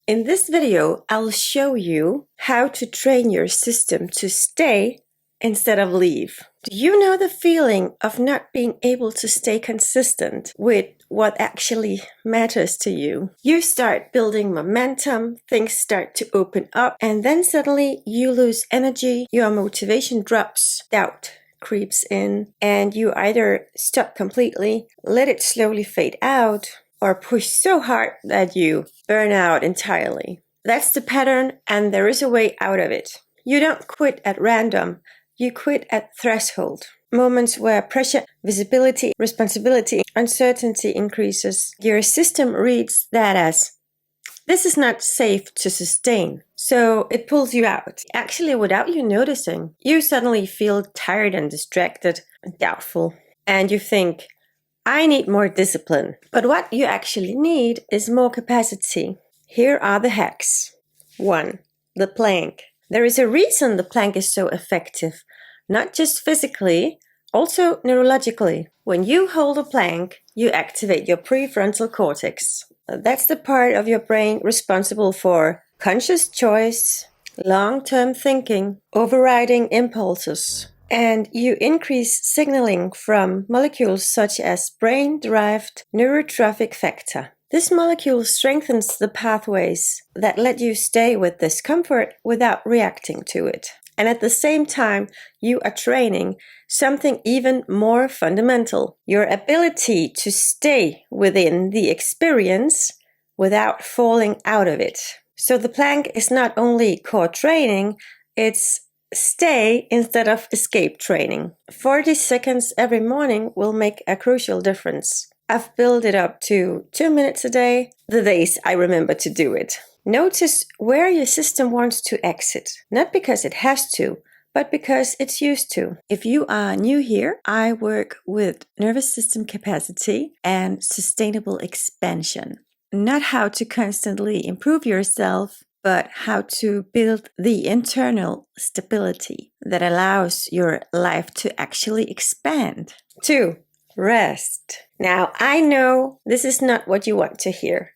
In this video, I'll show you how to train your system to stay instead of leave. Do you know the feeling of not being able to stay consistent with what actually matters to you? You start building momentum, things start to open up, and then suddenly you lose energy, your motivation drops, doubt creeps in, and you either stop completely, let it slowly fade out, or push so hard that you burn out entirely. That's the pattern, and there is a way out of it. You don't quit at random. You quit at threshold. Moments where pressure, visibility, responsibility, uncertainty increases. Your system reads that as, this is not safe to sustain. So it pulls you out. Actually, without you noticing, you suddenly feel tired and distracted and doubtful. And you think, I need more discipline. But what you actually need is more capacity. Here are the hacks. 1. The plank. There is a reason the plank is so effective. Not just physically, also neurologically. When you hold a plank, you activate your prefrontal cortex. That's the part of your brain responsible for conscious choice, long-term thinking, overriding impulses. And you increase signaling from molecules such as brain-derived neurotrophic factor. This molecule strengthens the pathways that let you stay with discomfort without reacting to it. And at the same time, you are training something even more fundamental, your ability to stay within the experience without falling out of it. So the plank is not only core training, it's stay instead of escape training. 40 seconds every morning will make a crucial difference. I've built it up to 2 minutes a day, the days I remember to do it. Notice where your system wants to exit, not because it has to, but because it's used to. If you are new here, I work with nervous system capacity and sustainable expansion. Not how to constantly improve yourself, but how to build the internal stability that allows your life to actually expand. 2. Rest. Now, I know this is not what you want to hear,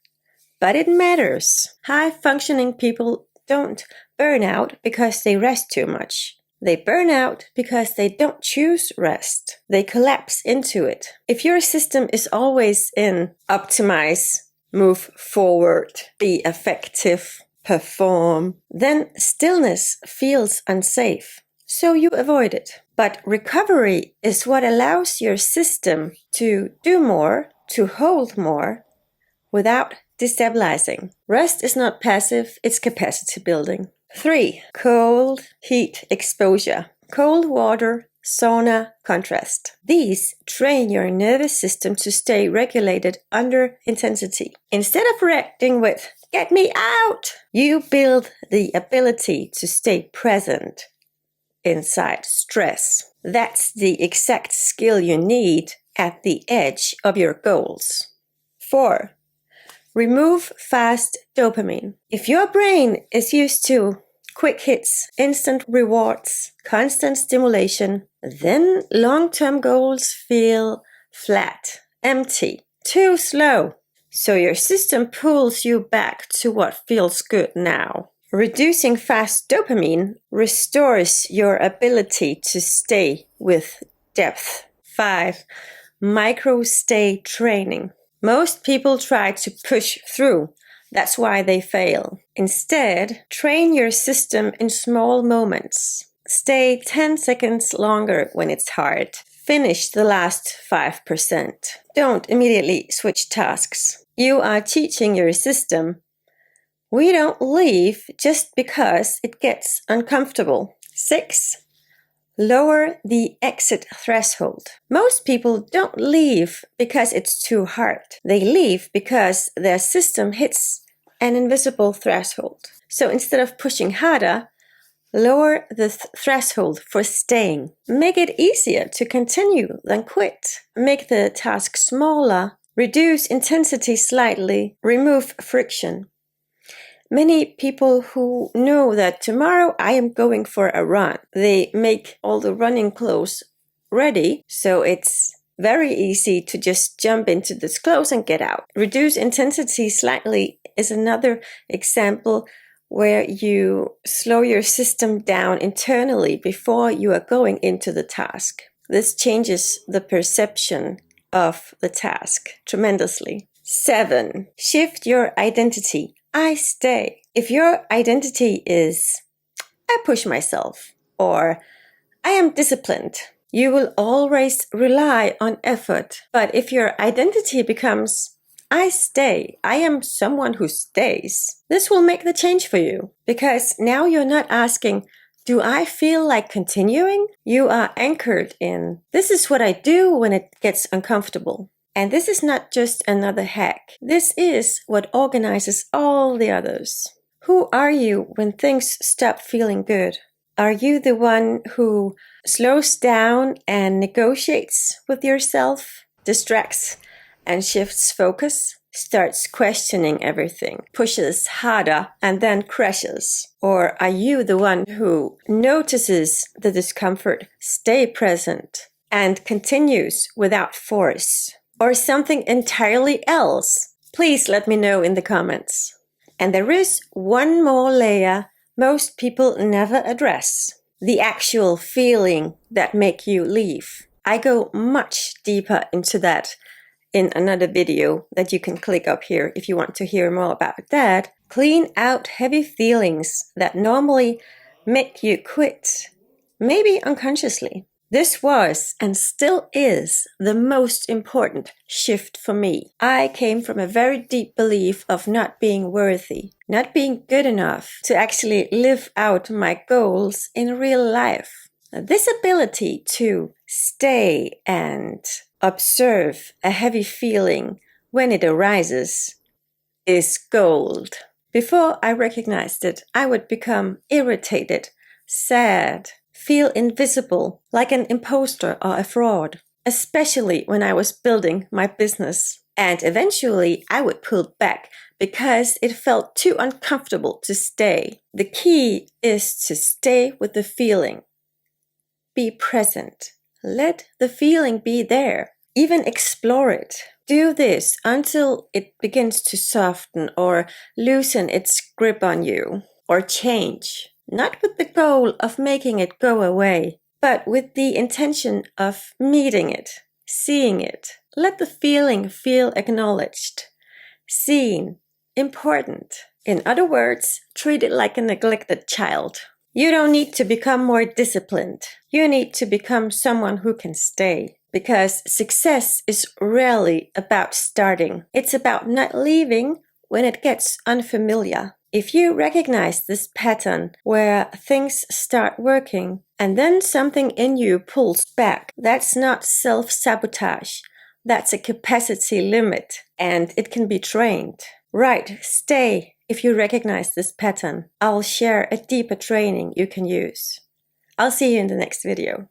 but it matters. High-functioning people don't burn out because they rest too much. They burn out because they don't choose rest. They collapse into it. If your system is always in optimize, move forward, be effective, perform, then stillness feels unsafe. So you avoid it. But recovery is what allows your system to do more, to hold more, without destabilizing. Rest is not passive, it's capacity building. 3. Cold heat exposure. Cold water, sauna, contrast. These train your nervous system to stay regulated under intensity. Instead of reacting with, get me out, you build the ability to stay present inside stress. That's the exact skill you need at the edge of your goals. 4. Remove fast dopamine. If your brain is used to quick hits, instant rewards, constant stimulation, then long-term goals feel flat, empty, too slow. So your system pulls you back to what feels good now. Reducing fast dopamine restores your ability to stay with depth. 5. Micro-stay training. Most people try to push through. That's why they fail. Instead, train your system in small moments. Stay 10 seconds longer when it's hard. Finish the last 5%. Don't immediately switch tasks. You are teaching your system, we don't leave just because it gets uncomfortable. 6. Lower the exit threshold. Most people don't leave because it's too hard. They leave because their system hits an invisible threshold. So instead of pushing harder, lower the threshold for staying. Make it easier to continue than quit. Make the task smaller. Reduce intensity slightly. Remove friction. Many people who know that tomorrow I am going for a run, they make all the running clothes ready, so it's Very easy to just jump into this close and get out. Reduce intensity slightly is another example where you slow your system down internally before you are going into the task. This changes the perception of the task tremendously. 7. Shift your identity. I stay. If your identity is, I push myself, or I am disciplined, you will always rely on effort. But if your identity becomes, I stay, I am someone who stays, this will make the change for you. Because now you're not asking, do I feel like continuing? You are anchored in, this is what I do when it gets uncomfortable. And this is not just another hack. This is what organizes all the others. Who are you when things stop feeling good? Are you the one who slows down and negotiates with yourself, distracts and shifts focus, starts questioning everything, pushes harder and then crashes? Or are you the one who notices the discomfort, stay present, and continues without force? Or something entirely else? Please let me know in the comments. And there is one more layer most people never address. The actual feeling that make you leave. I go much deeper into that in another video that you can click up here if you want to hear more about that. Clean out heavy feelings that normally make you quit, maybe unconsciously. This was and still is the most important shift for me. I came from a very deep belief of not being worthy, not being good enough to actually live out my goals in real life. This ability to stay and observe a heavy feeling when it arises is gold. Before I recognized it, I would become irritated, sad, feel invisible, like an imposter or a fraud, especially when I was building my business. And eventually I would pull back because it felt too uncomfortable to stay. The key is to stay with the feeling. Be present. Let the feeling be there. Even explore it. Do this until it begins to soften or loosen its grip on you, or change. Not with the goal of making it go away, but with the intention of meeting it, seeing it. Let the feeling feel acknowledged, seen, important. In other words, treat it like a neglected child. You don't need to become more disciplined. You need to become someone who can stay. Because success is rarely about starting. It's about not leaving when it gets unfamiliar. If you recognize this pattern where things start working and then something in you pulls back, that's not self-sabotage. That's a capacity limit and it can be trained. Right, stay if you recognize this pattern. I'll share a deeper training you can use. I'll see you in the next video.